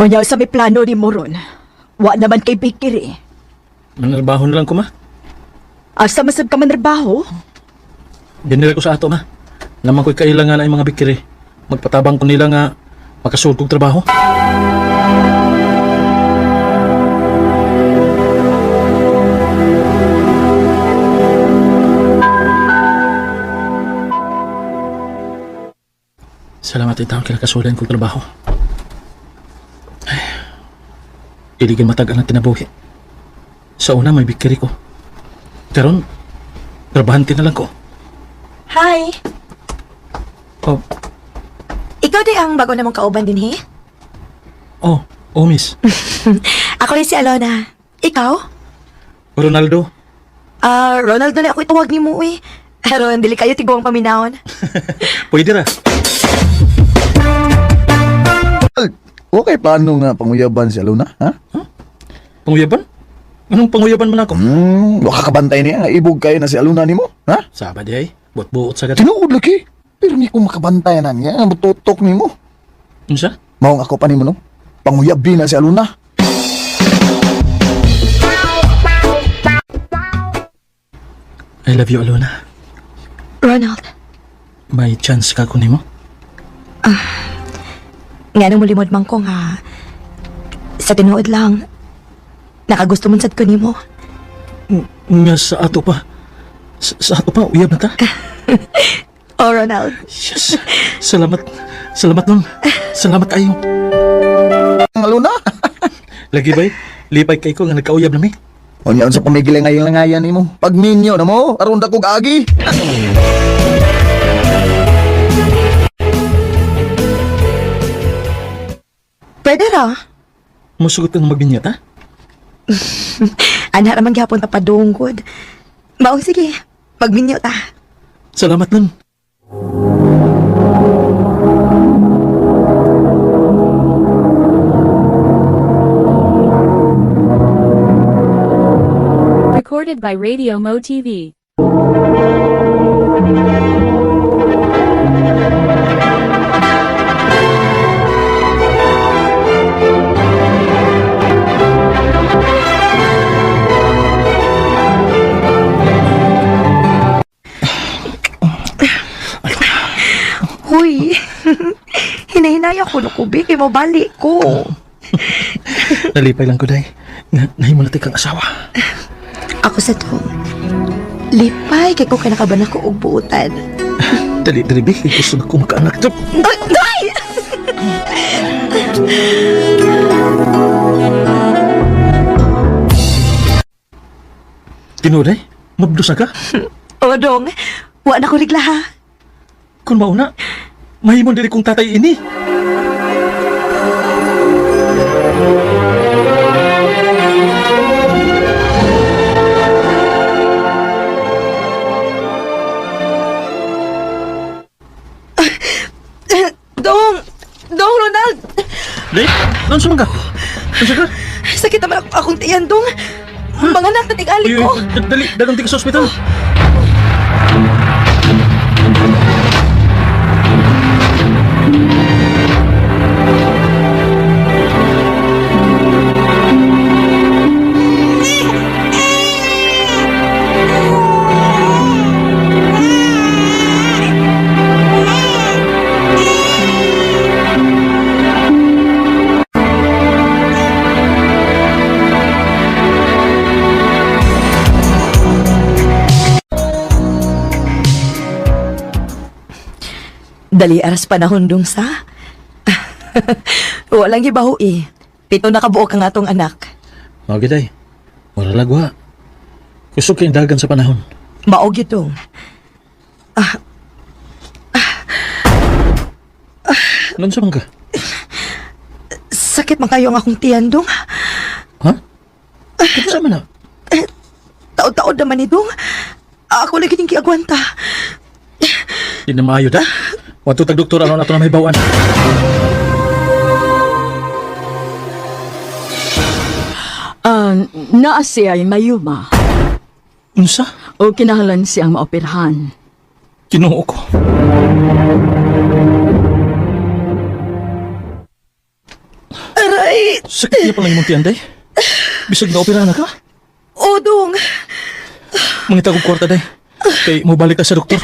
Unyaw sa may plano ni Moron. Wa naman kay bakery. Manarbaho na lang ko ma. Asa masab ka man trabaho? Dinira ko sa ato ma. Naman ko'y kailangan ay mga bikiri. Magpatabang ko nila nga makasulod kong trabaho. Salamat itaon kaya kasulan kong trabaho. Ay, iligin matagal na tinabuhi. Sa una may bikiri ko. Karon, trabahante na lang ko. Hi! Oh, Ikaw di ang bago namang kauban din, he? oh, miss. Ako rin si Alona. Ikaw? Ronaldo. Ronald na ako itawag ni mo, eh. Pero dili kayo tigawang paminahon. Pwede ra. Okay, paano nga panguyaban si Alona, ha? Panguyaban? Anong panguyaban man ako? Makakabantay niya, ibog kayo na si Alona ni mo, ha? Saba di ay. Buot-buot sa gata. Tinuod lagi. Pero hindi ko makabantay na niya, matutok ni mo. Ano siya? Maong ako pa ni mo, no? Panguyabi na si Alona. I love you, Alona. Ronald, May chance ka kunin mo? nga nang mulimod man ko nga. Sa tinuod lang, nakagusto man sad ko nimo. Nga sa ato pa. Sa ato pa, uyab na ta. Oh, Ronald. Yes. Salamat. Salamat nun. Salamat kayo. Ang Alona? Lagi ba'y? Lipay kay ko nga nagkauyab na mi. O niya, sa pamigilay ngayon langayan ni mo. Pag ninyo na mo, aron da kog agi. Pwede ra. Musugot ka ng magbinyat, ha? Anak naman gihapon papadungkod. Maong sige, magminyo ta. Salamat nun. Recorded by Radio Mo TV. Huy, hinahinaya ko na kubi, kay mabalik ko. Nalipay lang ko, day. Nahimo na kang asawa. Ako sa to, lipay kay ko kanakaban ako og buutan. Dali, Bi. Gusto na ko makaanak. Ay! Ay! Tinuday, mabdos na ka? O dong, wa na ko rigla ha. Kung mauna, mahimon diri kong tatay ini. Dong, Ronald! Day, ano saan ka? Ano ka? Sakit naman akong tiyan, Dong. Mga anak na tigali ko. Dali, dagang tika sa ospital. Dali aras panahon dong sa. Walang ibaho eh. 7 na kabuo ka nga tong anak. Okay, day. Wala lagwa. Gusto kayong dagan sa panahon. Maog yun dong. Ano saan ka? Sakit man kayo ang akong tiyan dong. Ha? Ano saan na? Taod-taod naman ni dong. Ako lagi yung kiagwanta. Di na maayo, da? Wato tag-doktor, ano na ito na may bawaan? Naa siya ay mayuma. Unsa? O kinahanglan siyang maoperahan. Kinuho ko. Aray! Sakit niya palang imong tiyan, day? Bisag na opera na ka? O dong. Mangita ko kwarta, day. Kay mo balik ka sa doktor.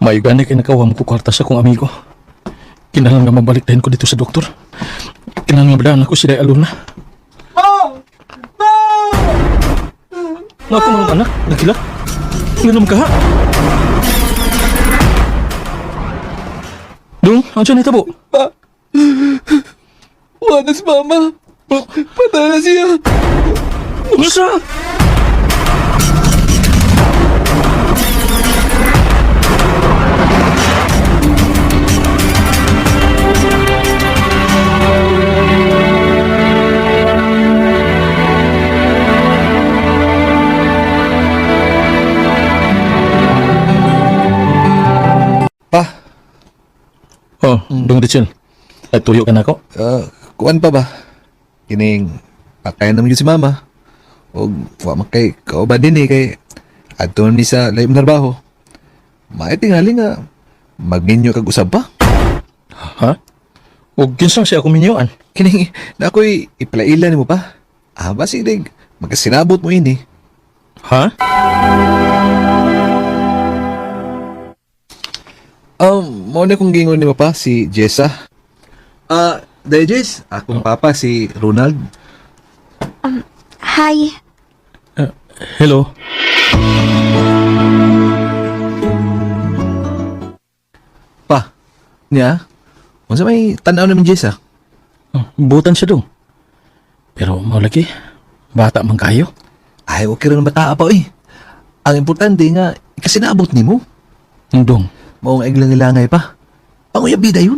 May gani kay nakawam ko kwarta sa kong amigo. Kinahanglan nga mabalik din ko dito sa doktor. Kinahanglan mabadaan ako si Day Aluna. Nga ako manong anak, nagkila. Nganom ka ha? Dong, ang siya nitabo? Wala si mama. Patay na siya. Ano siya? Pa, Oh, Dong Richel. Ay, tuyo ka na ako. kuan pa ba? Kining patayan naman yun si mama. O wa makay kauban din kay adto ni sa laim narbaho. May tingali nga magminyo kag usab pa. Ha? O kinsang siya ako minyoan. Kining na ako'y iplaila ni mo pa. Basidig magkasinabot mo ini. Ha? Mao na kong gingon ni mo pa si Jessa. Dahil Jess, akong papa si Ronald. Hi. Hello? Pa, niya? Unsa may tanaw naman Jessa? Butan siya dong. Pero mau lagi, bata man kayo. Ay, okay rin bata pa eh. Ang importante nga, ikasinabot ni mo. Dong, Mao nga iglang-ilangay pa. Panguyabida yun.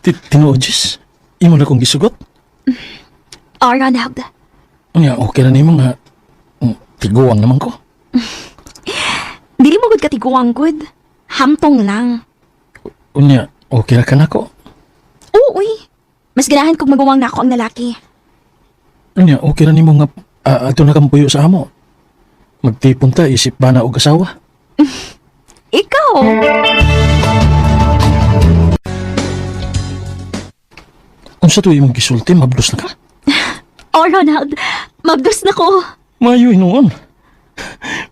tinuod Jess. Imo na kong gisugot. Oh, Ronald. Nga, okay na nimo nga. Tiguang naman ko. Dili mo gud katiguang gud. Hamtong lang. Unya, okay na ka na ko. Oo, uy. Mas ganahan kog magawang nako ang lalaki. Unya, okay na nimo nga. Ato na kang puyo sa amo. Magtipon ta, isip ba na og asawa? Ikaw. Unsa to imong gisulti, mabdos na ka? Oh, Ronald. Mabdos na ko. Maayo hinuon.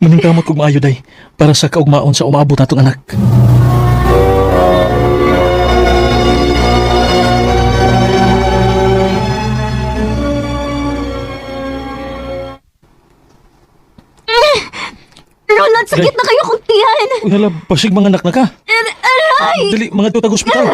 Maningkamot kog maayo day para sa kaugmaon sa umaabot natong anak. Ronald, sakit na kayo kong tiyan. Uy, hala, pasig mga anak na ka. Aray! Dili, mga tutag ospital.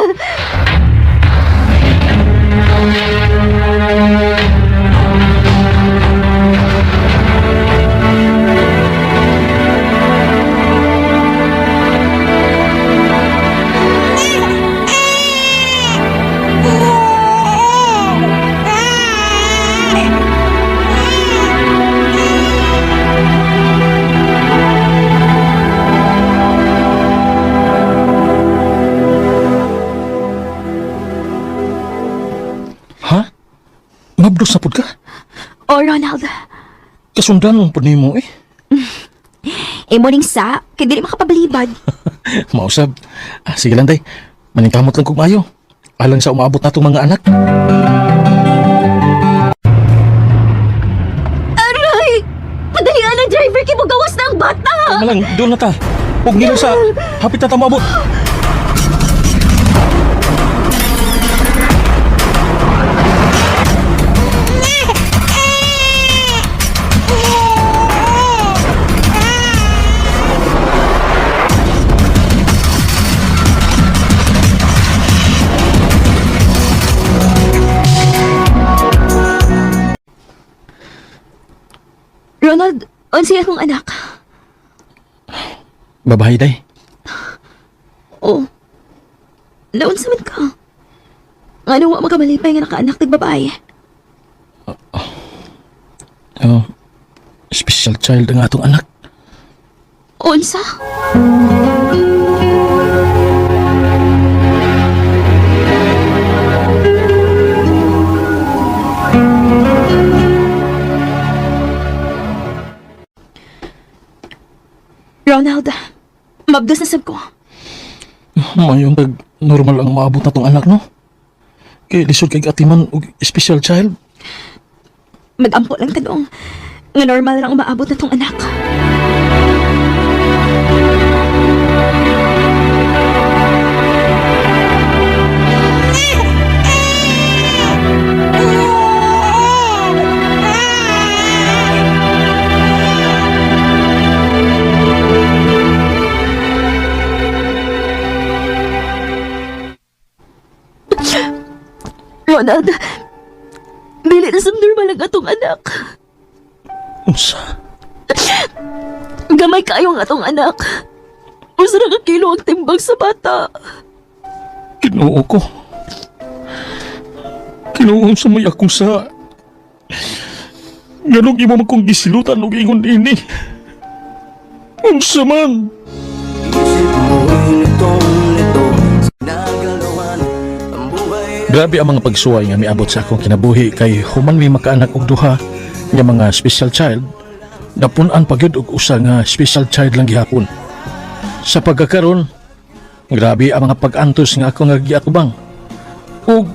Ha? Mabdos na pud ka? Oh, Ronald. Kasundan mo pud nimo eh. Morning sa, kaya dili makapabalibad. Mausab. Sige lang day. Maningkamot lang kog maayo. Alang sa umaabot natong mga anak. Aray! Padalian ang driver, kay mo gawas na ang bata! Malang, doon na ta. Huwag nila sa hapit na tamabot. Ronald, unsay akong anak? Babae day. Oh. Naunsa man ka? Ano wa makamalipay nga nakaanak tig babae? Oh, special child ang atong anak. Unsa? Ronald, Mabdas na sab ko. Mayong normal ang maabot na tong anak, no? Kaya lisod kay atiman og special child. Magampo lang tanong. Nga normal lang umaabot na tong anak. Ronald, dili na sa normal ang atong anak. Unsa? Gamay kayo ang atong anak. Usa na ka kilo ang timbang sa bata. Kinuo ko. Kinuo sa may akong sa... Ganong imo man kong gisilutan og ingon ini. Unsa man? Grabe ang mga pagsuway nga miabot sa akong kinabuhi kay human may makaanak og duha nga mga special child. Napunan pagyud og usa nga special child lang gihapon. Sa pagkakaroon, grabe ang mga pag-antos nga ako nga giatubang. Ug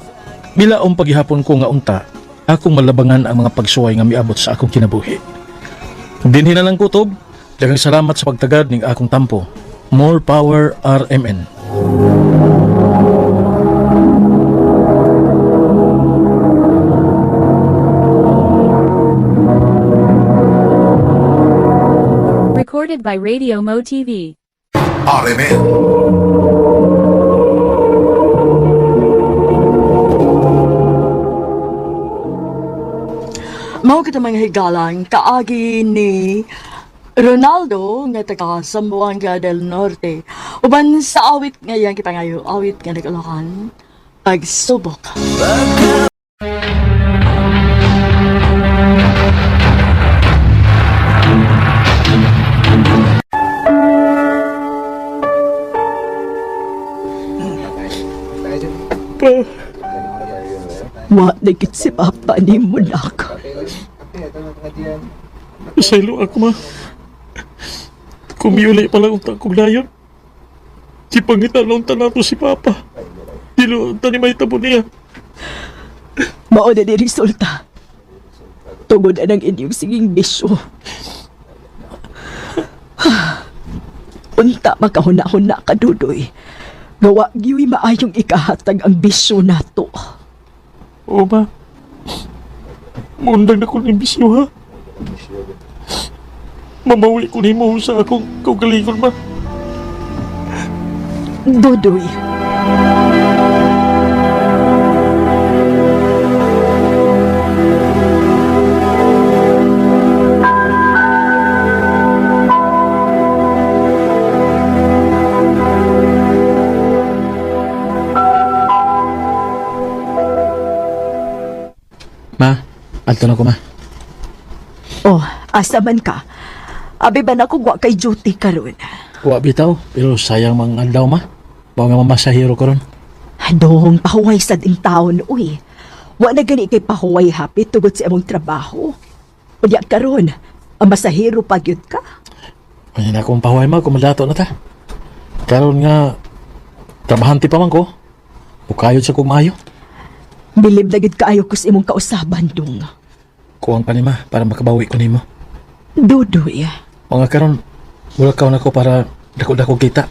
bilaong paghihapon ko nga unta, akong malabangan ang mga pagsuway nga miabot sa akong kinabuhi. Dinhi na lang kutob, daghang salamat sa pagtagad ning akong tampo. More power RMN. Recorded by Radio Mo TV. RMN. Mao kita mga higalang kaagi ni Ronaldo nga taga Zamboanga del Norte. Uban sa awit ngayon kita ngayon, awit nga nagalakan, pagsubok. Wa nagit si Papa ni Munak. Saylo ako ma. Kumiyuli pala ang takong layon. Si pangitan lang tanato si Papa. Dilo, tani may tabo niya. Mao na ni resulta. Tungod na ng inyong siging bisyo. Unta makahuna-huna ka, Dudoy. Gawa giyo'y maayong ikahatag ang bisyo nato. Oo ma. Mundang na ko ng bisyo ha. Mamawi ko ni mo sa akong kaugalingon ma. Dudoy. Ma, alto na ko ma. Oh, asa man ka? Abi ba na kung wa kay duty karon? Wa bitaw, pero sayang mang aldaw ma. Bawa nga mamasahiro ko ron. Dong, pahuway sa ding taon, uy. Wa na gani kay pahuway hapit tugod sa imong trabaho. Unya karon, ang masahiro pagyud ka. Kanya na akong pahuay ma, kumalato na ta. Karon nga, trabahanti pa man ko. Bukayod sa kong maayo. Bilib na gid kaayo ko sa imong kausaban, dong. Kuwang pa ni ma, para makabawi ko nimo. Dudoy. Mga karon, wala ka na ko para dako-dako kita.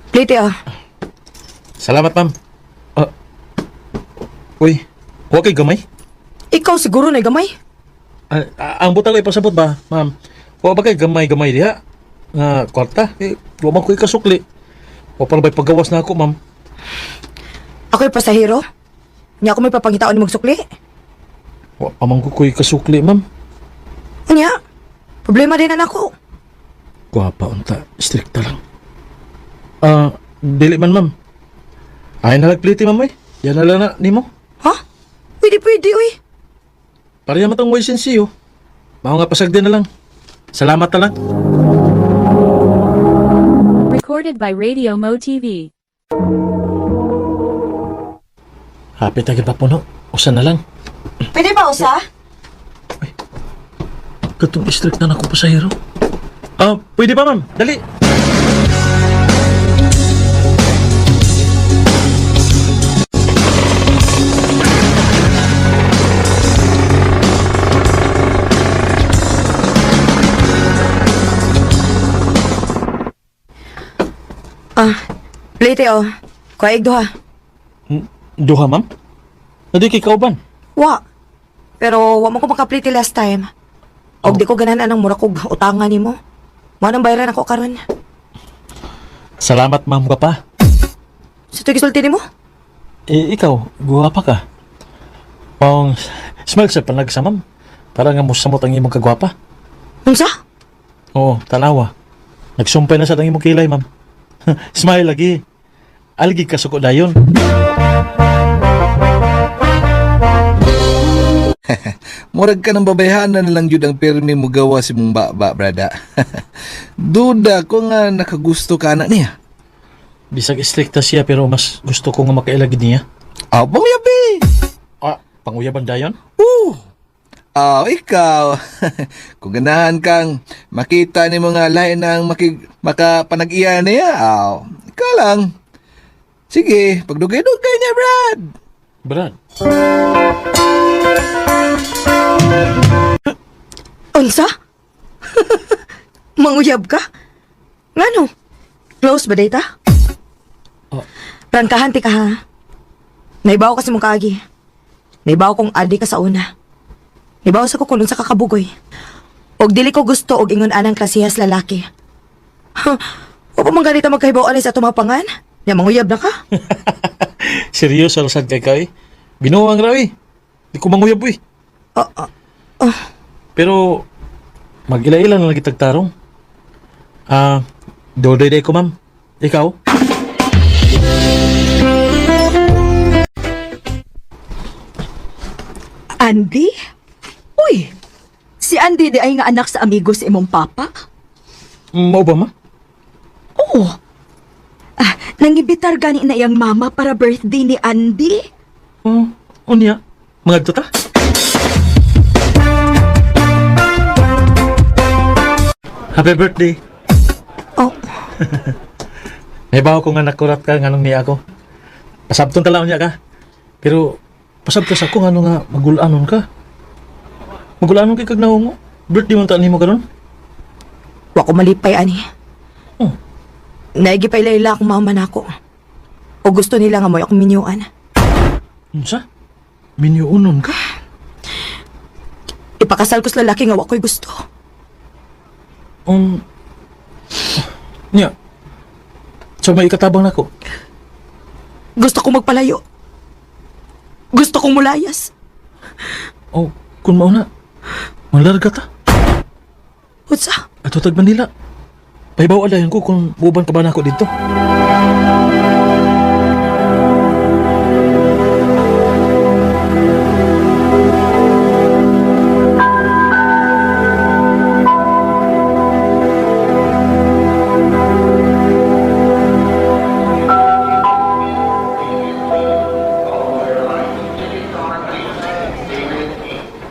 Plite Salamat, ma'am. Uy, huwag kay gamay. Ikaw siguro na gamay. Ang butang ko ipasabot ba, ma'am? Huwag ba kay gamay-gamay diha? Nga, kwarta. Huwag man ko ikasukli. Huwag pa na ba'y paggawas na ako, ma'am? Ako'y pasahero. Nya ako may papangitaon ni magsukli. Huwag pa man ko ikasukli, ma'am. Nya, problema din na ako. Guwapa, unta. Strikta lang. Dili man, ma'am. Ay nalagpliti, ma'am, eh. Yan na lang na, nimo. Ha? Pwede, uy. Para yaman tong lisensiyo. Mao nga pasagdi na lang. Salamat na lang. Recorded by Radio Mo TV. Hapit agad pa puno. Usa na lang. Pwede ba, usa? Katong strict na ako pasahero. Pwede ba, ma'am? Dali. Late oh. Kuwaig duha. Duha, ma'am? Nadi kay kauban. Wa. Pero wa mo ko makapliti last time. Og di ko ganahan ang mura kog utangan nimo. Mo nang bayaran ako karon. Salamat, ma'am, gapa. Sa to gisulti nimo? Ikaw, guwapa ka. Smile sa panag sa ma'am. Para nga musamot ang imong kagwapa. Unsa? Oo, tanawa. Nagsumpay na sa imong kilay, ma'am. Smile lagi. Algi ka suko dayon. Murag ka ng babayhanan na lang yun ang pirmi mo gawa si mong baba, brada. Duda ko nga nakagusto ka na niya. Bisag istrikta siya pero mas gusto ko nga makailagid niya. Pangyabi! Panguyaban dayon? Ikaw. Kung ganahan kang makita ni mga lain ng makapanag-iya niya, ikaw lang. Sige, pagdugay-dugay niya, Brad. Brad? Unsa? Manguyab ka? Ngano? Close ba data? Prangkahan ti ka ha. Naibaw kasi mong kaagi. Naibaw kong adi ka sa una. Naibaw sa kukulong sa kakabugoy. Og dili ko gusto og ingon anang klasihas lalaki. O pa mangganita magkahibaw alay sa tumapangan? Nya manguyab na ka? Seryoso sad kay kay. Binuwang raw eh. Di ko manguyab eh. Pero mag-ila-ila na lagi tagtarong. Doday ko, ma'am. Ikaw? Andy? Uy, si Andy di ay nga anak sa amigo sa imong papa? Mao ba, ma? Oo. Nangibitar gani na iyang mama para birthday ni Andy. Unya? Mga tuta? Happy birthday. Oh. Naibaw ko nga nakurat ka nga nung niya ako. Pasabton talaon niya ka. Pero pasabtos ako nga nung nga magulanon ka. Magulanon kay kag naungo. Birthday mo taan mo karon? Wa ko malipay ani. Naigi pa ila akong mama nako. O gusto nila nga mo akong minyuan. Unsa? Minyuunon ka? Ipakasal ko sa lalaki nga wa ko'y gusto. Nya. So may ikatabang nako. Gusto kong magpalayo. Gusto kong mulayas. Kung mao na. Malarga ta. Unsa? Ato tag Manila. Pahibaw alayan ko kung buban ka ba na ako dito.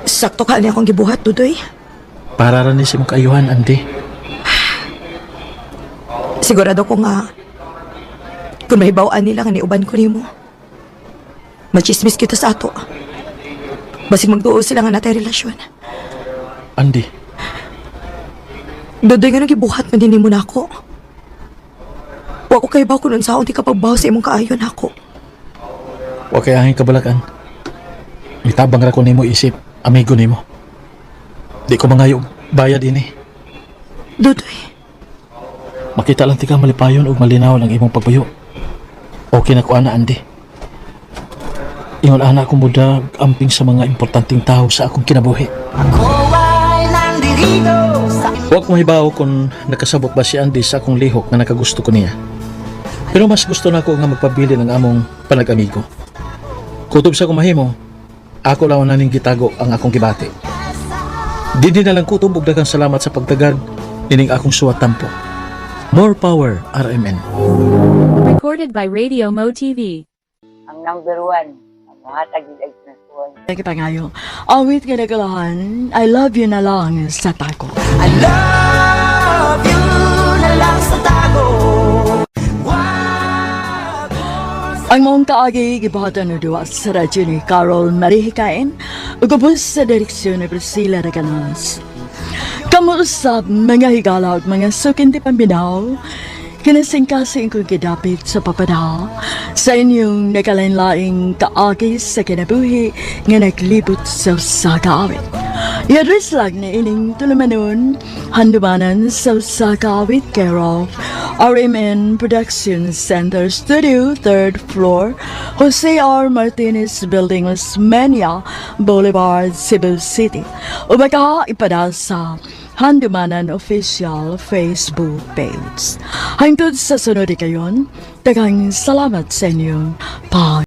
Sakto ka ni akong gibuhat, Dudoy. Para rin si mong kaayuhan, Andy. Sigurado ko nga, kung mahibawaan nila nga niuban ko nimo, machismis kita sa ato. Basig magduo sila nga natay relasyon. Andy. Dudoy nga nagibuhat man din mo na ako. Wa ko kahibaw ko nun sa akong di kapagbaw sa imong kaayon ako. Wa kay ahing kabalakan. Mitabang ra ko nimo isip, amigo nimo. Di ko mangayo bayad ini. Dudoy. Makita lang ti ka malipayon ug malinaw ang imong pagpuyo. Okay na ko ana, Andy. Ingon ana akong mudag amping sa mga importanteng tao sa akong kinabuhi. Huwag ko mahibaw kung nakasabot ba si Andy sa akong lihok na nakagusto ko niya. Pero mas gusto na ako nga magpabili ng among panag-amigo. Kutob sa akong mahimo, ako lang naning gitago ang akong gibati. Didi na lang kutob ug daghang salamat sa pagtagad ining akong suwat tampo. More power, RMN. Recorded by Radio Mo TV. Ang number one, ang mga tagilay na suwan. Kita ngayon, awit ka na kalahan, I love you na lang sa tako. Ang mong kaagi, gibahatan na duwa sa radyo ni Carol Marihikain, ugubos sa direksyon ni Priscilla Reganas. Kamuusap mga higala at mga sukin di pambinaw, kinasingkasing kong kidapit sa papadaw sa inyong nakalain-laing kaagi sa kinabuhi nga naglibot sa usakawit. I-address lang na ining tulumanon, handumanan sa usakawit care of RMN Production Center Studio, 3rd floor, Jose R. Martinez Building, Osmeña Boulevard, Cebu City. O baka ipada sa Handumanan Official Facebook page. Hangtod sa sunod kayon, daghang salamat sa inyong pag